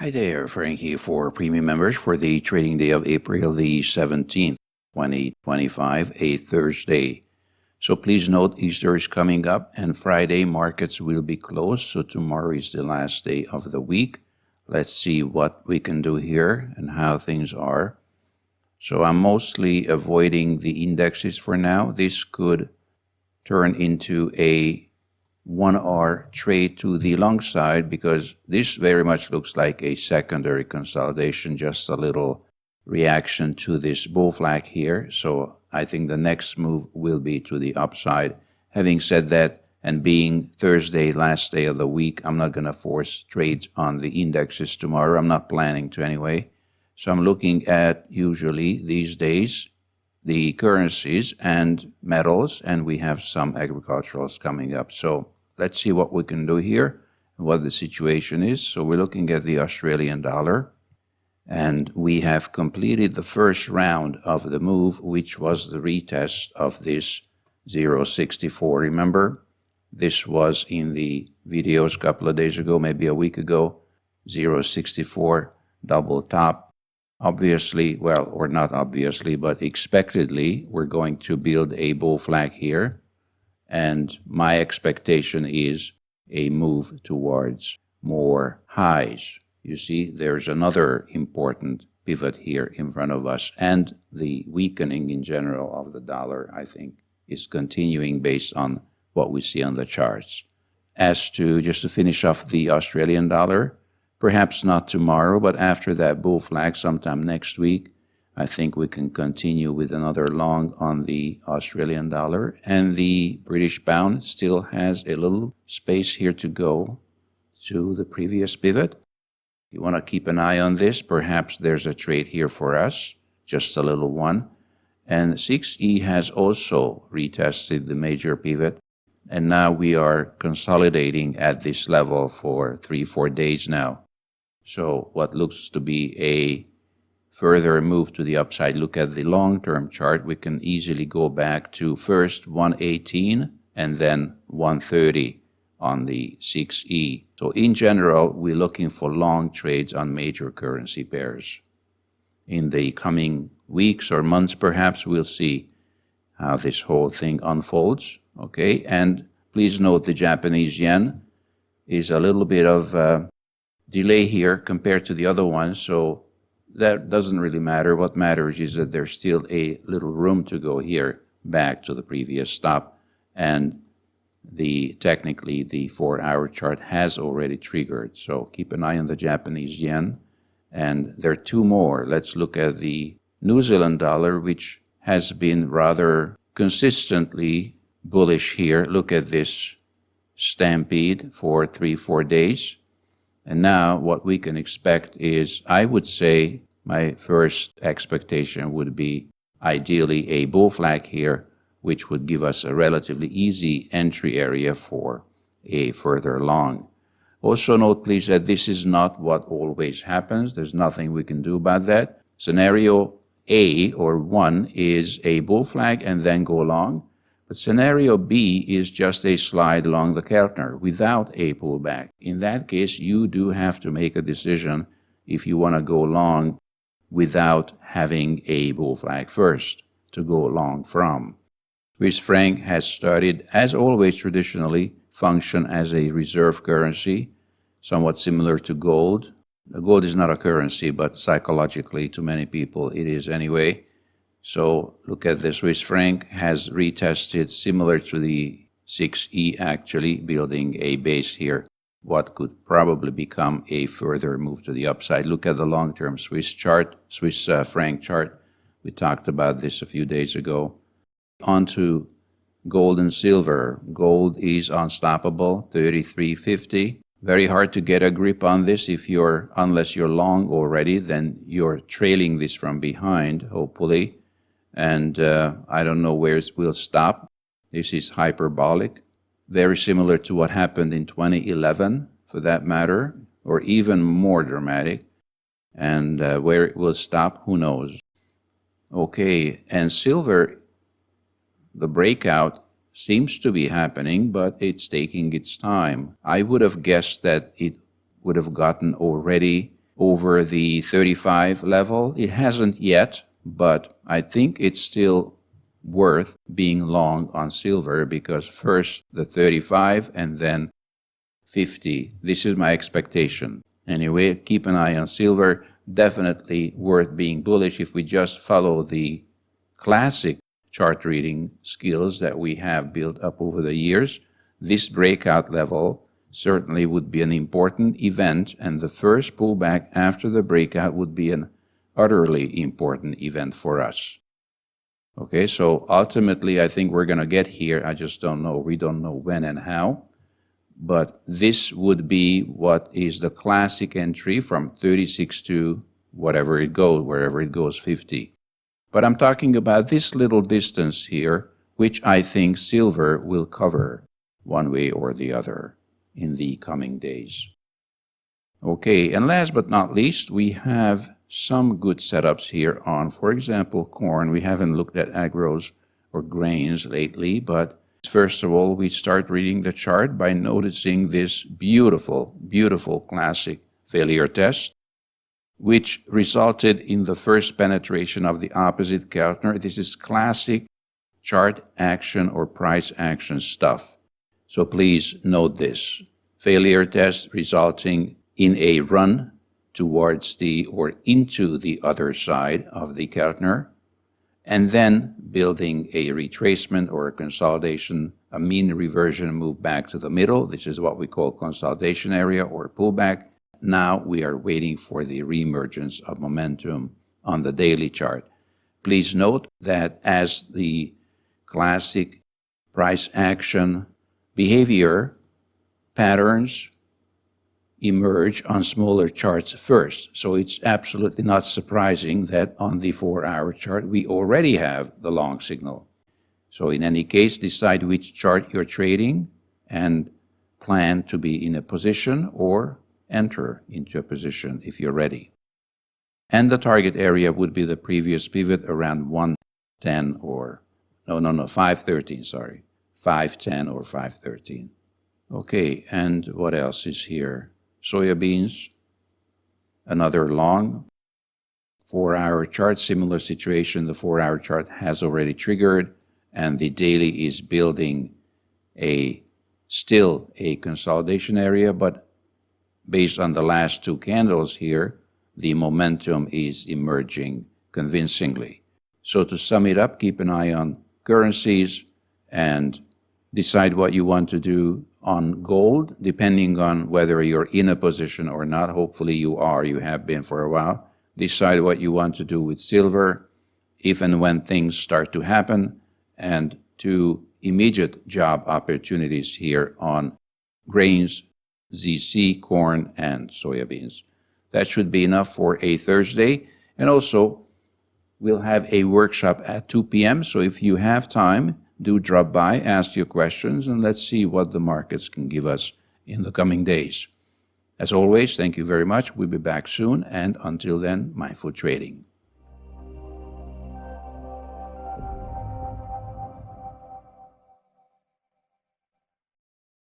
Hi there, Frank here for premium members for the trading day of April the 17th, 2025, a Thursday. So please note Easter is coming up and Friday markets will be closed, so tomorrow is the last day of the week. Let's see what we can do here and how things are. So I'm mostly avoiding the indexes for now. This could turn into a 1R trade to the long side because this very much looks like a secondary consolidation, just a little reaction to this bull flag here. So I think the next move will be to the upside. Having said that, and being Thursday, last day of the week, I'm not going to force trades on the indexes tomorrow. I'm not planning to anyway. So I'm looking at usually these days the currencies and metals, and we have some agriculturals coming up. So let's see what we can do here and what the situation is. So we're looking at the Australian dollar, and we have completed the first round of the move, which was the retest of this 0.64. Remember, this was in the videos a couple of days ago, maybe a week ago, 0.64 double top. Obviously, well, or not obviously, but expectedly, we're going to build a bull flag here. And my expectation is a move towards more highs. You see, there's another important pivot here in front of us. And the weakening in general of the dollar, I think, is continuing based on what we see on the charts. As to, just to finish off the Australian dollar, perhaps not tomorrow, but after that bull flag sometime next week, I think we can continue with another long on the Australian dollar. And the British pound still has a little space here to go to the previous pivot. You want to keep an eye on this. Perhaps there's a trade here for us, just a little one. And 6E has also retested the major pivot. And now we are consolidating at this level for 3-4 days now. So what looks to be a further move to the upside, look at the long-term chart. We can easily go back to first 118 and then 130 on the 6E. So in general, we're looking for long trades on major currency pairs. In the coming weeks or months, perhaps, we'll see how this whole thing unfolds. Okay, and please note the Japanese yen is a little bit of delay here compared to the other ones, so that doesn't really matter. What matters is that there's still a little room to go here back to the previous stop, and technically the 4-hour chart has already triggered. So keep an eye on the Japanese yen, and there are two more. Let's look at the New Zealand dollar, which has been rather consistently bullish here. Look at this stampede for 3-4 days. And now what we can expect is, I would say, my first expectation would be ideally a bull flag here, which would give us a relatively easy entry area for a further long. Also note, please, that this is not what always happens. There's nothing we can do about that. Scenario A, or 1, is a bull flag and then go long. But scenario B is just a slide along the Keltner without a pullback. In that case, you do have to make a decision if you want to go long without having a bull flag first to go long from. Swiss franc has started, as always traditionally, function as a reserve currency, somewhat similar to gold. Gold is not a currency, but psychologically to many people it is anyway. So look at the Swiss franc has retested similar to the 6E, actually building a base here, what could probably become a further move to the upside. Look at the long-term Swiss franc chart. We talked about this a few days ago. On to gold and silver. Gold is unstoppable, 33.50. Very hard to get a grip on this unless you're long already, then you're trailing this from behind, hopefully. And I don't know where it will stop. This is hyperbolic, very similar to what happened in 2011, for that matter, or even more dramatic. And where it will stop, who knows? Okay, and silver, the breakout seems to be happening, but it's taking its time. I would have guessed that it would have gotten already over the 35 level. It hasn't yet, but I think it's still worth being long on silver because first the 35 and then 50. This is my expectation. Anyway, keep an eye on silver. Definitely worth being bullish if we just follow the classic chart reading skills that we have built up over the years. This breakout level certainly would be an important event, and the first pullback after the breakout would be an utterly important event for us. Okay, so ultimately I think we're going to get here. I just don't know. We don't know when and how. But this would be what is the classic entry from 36 to whatever it goes, wherever it goes, 50. But I'm talking about this little distance here, which I think silver will cover one way or the other in the coming days. Okay, and last but not least, we have some good setups here on, for example, corn. We haven't looked at agros or grains lately, but first of all, we start reading the chart by noticing this beautiful, beautiful classic failure test, which resulted in the first penetration of the opposite Keltner. This is classic chart action or price action stuff. So please note this. Failure test resulting in a run towards the or into the other side of the Keltner, and then building a retracement or a consolidation, a mean reversion move back to the middle. This is what we call consolidation area or pullback. Now we are waiting for the reemergence of momentum on the daily chart. Please note that as the classic price action behavior patterns emerge on smaller charts first. So it's absolutely not surprising that on the 4-hour chart, we already have the long signal. So in any case, decide which chart you're trading and plan to be in a position or enter into a position if you're ready. And the target area would be the previous pivot around 110 or, 513, sorry. 510 or 513. Okay, and what else is here? Soybeans, another long 4-hour chart, similar situation. The 4-hour chart has already triggered, and the daily is building still a consolidation area, but based on the last two candles here, the momentum is emerging convincingly. So to sum it up, keep an eye on currencies and decide what you want to do on gold, depending on whether you're in a position or not. Hopefully you are, you have been for a while. Decide what you want to do with silver, if and when things start to happen, and two immediate job opportunities here on grains, ZC, corn, and soybeans. That should be enough for a Thursday. And also, we'll have a workshop at 2 p.m. So if you have time, do drop by, ask your questions, and let's see what the markets can give us in the coming days. As always, thank you very much. We'll be back soon, and until then, mindful trading.